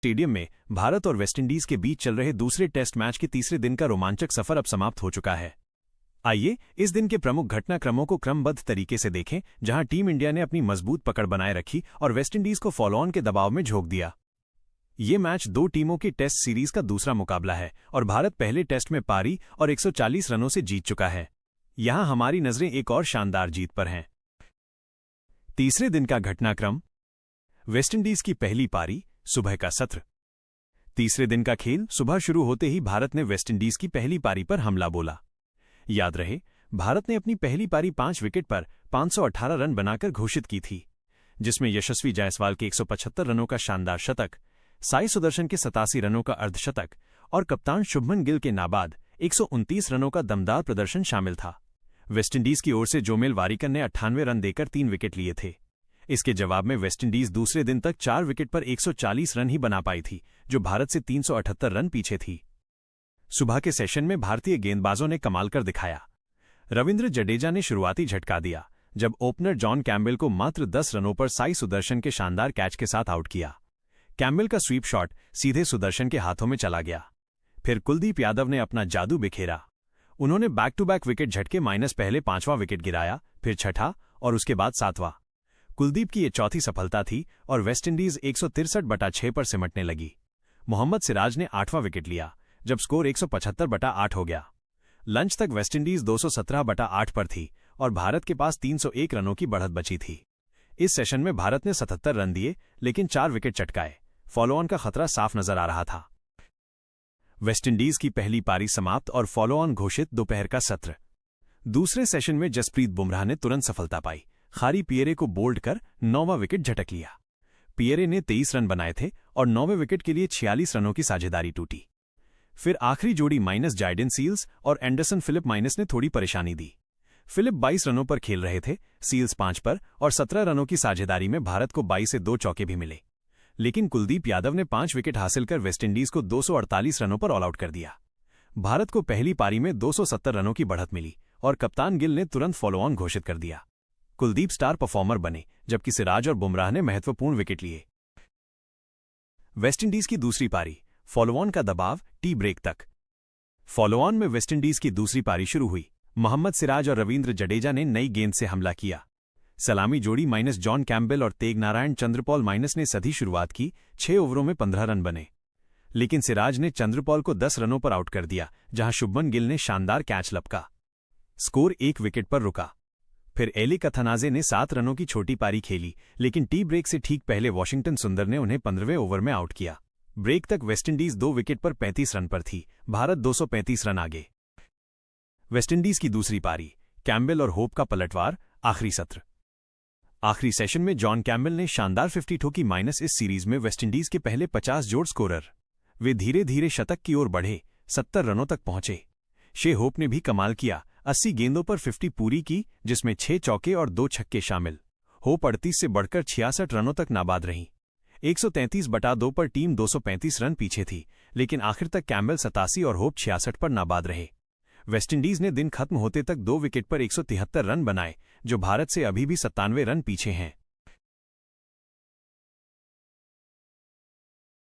Stadium में भारत और West Indies के बीच चल रहे दूसरे टेस्ट मैच के तीसरे दिन का रोमांचक सफर अब समाप्त हो चुका है। आइए इस दिन के प्रमुख घटनाक्रमों को क्रमबद्ध तरीके से देखें, जहां टीम इंडिया ने अपनी मजबूत पकड़ बनाए रखी और वेस्टइंडीज को फॉलो ऑन के दबाव में झोंक दिया। ये मैच दो टीमों की टेस्ट सीरीज का दूसरा मुकाबला है और भारत पहले टेस्ट में पारी और 140 रनों से जीत चुका है। यहां हमारी नजरें एक और शानदार जीत पर हैं। तीसरे दिन का घटनाक्रम। वेस्टइंडीज की पहली पारी, सुबह का सत्र। तीसरे दिन का खेल सुबह शुरू होते ही भारत ने वेस्टइंडीज की पहली पारी पर हमला बोला। याद रहे, भारत ने अपनी पहली पारी 5 विकेट पर 518 रन बनाकर घोषित की थी, जिसमें यशस्वी जायसवाल के 175 रनों का शानदार शतक, साई सुदर्शन के 87 रनों का अर्धशतक और कप्तान शुभमन गिल के नाबाद 129 रनों का दमदार प्रदर्शन शामिल था। वेस्टइंडीज की ओर से जोमेल वारिकर ने 98 रन देकर 3 विकेट लिए थे। इसके जवाब में वेस्टइंडीज दूसरे दिन तक 4 विकेट पर 140 रन ही बना पाई थी, जो भारत से 378 रन पीछे थी। सुबह के सेशन में भारतीय गेंदबाजों ने कमाल कर दिखाया। रविंद्र जडेजा ने शुरुआती झटका दिया, जब ओपनर जॉन कैम्बेल को मात्र 10 रनों पर साई सुदर्शन के शानदार कैच के साथ आउट किया। कैम्बेल का स्वीप शॉट सीधे सुदर्शन के हाथों में चला गया। फिर कुलदीप यादव ने अपना जादू बिखेरा। उन्होंने बैक टू बैक विकेट झटके माइनस पहले 5वां विकेट गिराया, फिर छठा और उसके बाद 7वां। कुलदीप की ये चौथी सफलता थी और वेस्टइंडीज 163/6 पर सिमटने लगी। मोहम्मद सिराज ने 8वां विकेट लिया, जब स्कोर 175/8 हो गया। लंच तक वेस्टइंडीज 217/8 पर थी और भारत के पास 301 रनों की बढ़त बची थी। इस सेशन में भारत ने 77 रन दिए, लेकिन 4 विकेट चटकाए। फॉलो ऑन का खतरा साफ नजर आ रहा था। वेस्टइंडीज की पहली पारी समाप्त और फॉलो ऑन घोषित। दोपहर का सत्र। दूसरे सेशन में जसप्रीत बुमराह ने तुरंत सफलता पाई। खारी पियरे को बोल्ड कर 9वां विकेट झटक लिया। पियरे ने 23 रन बनाए थे और 9वें विकेट के लिए 46 रनों की साझेदारी टूटी। फिर आखिरी जोड़ी माइनस जायडेन सील्स और एंडरसन फिलिप माइनस ने थोड़ी परेशानी दी। फिलिप 22 रनों पर खेल रहे थे, सील्स 5 पर और 17 रनों की साझेदारी में भारत को 22 से 2 चौके भी मिले। लेकिन कुलदीप यादव ने 5 विकेट हासिल कर वेस्टइंडीज को 248 रनों पर ऑल आउट कर दिया। भारत को पहली पारी में 270 रनों की बढ़त मिली और कप्तान गिल ने तुरंत फॉलो ऑन घोषित कर दिया। कुलदीप स्टार परफॉर्मर बने, जबकि सिराज और बुमराह ने महत्वपूर्ण विकेट लिए। वेस्टइंडीज की दूसरी पारी, फॉलो ऑन का दबाव, टी ब्रेक तक। फॉलो ऑन में वेस्टइंडीज की दूसरी पारी शुरू हुई। मोहम्मद सिराज और रविंद्र जडेजा ने नई गेंद से हमला किया। सलामी जोड़ी माइनस जॉन कैम्बेल और तेगनारायण चंद्रपॉल माइनस ने सधी शुरुआत की। 6 ओवरों में 15 रन बने, लेकिन सिराज ने चंद्रपॉल को 10 रनों पर आउट कर दिया, जहां शुभमन गिल ने शानदार कैच लपका। स्कोर 1 विकेट पर रुका। फिर एली कथनाजे ने 7 रनों की छोटी पारी खेली, लेकिन टी ब्रेक से ठीक पहले वॉशिंगटन सुंदर ने उन्हें 15वें ओवर में आउट किया। ब्रेक तक वेस्टइंडीज 2 विकेट पर 35 रन पर थी। भारत 235 रन आगे। वेस्टइंडीज की दूसरी पारी, कैम्बेल और होप का पलटवार, आखिरी सत्र। आखिरी सेशन में जॉन कैम्बेल ने शानदार 50 ठोकी माइनस इस सीरीज में वेस्टइंडीज के पहले 50 जोड़ स्कोरर। वे धीरे धीरे शतक की ओर बढ़े, 70 रनों तक पहुंचे। शे होप ने भी कमाल किया, 80 गेंदों पर 50 पूरी की, जिसमें 6 चौके और 2 छक्के शामिल। होप 38 से बढ़कर 66 रनों तक नाबाद रही। 133/2 पर टीम 235 रन पीछे थी, लेकिन आखिर तक कैम्बेल 87 और होप 66 पर नाबाद रहे। वेस्टइंडीज ने दिन खत्म होते तक 2 विकेट पर 173 रन बनाए, जो भारत से अभी भी 97 रन पीछे हैं।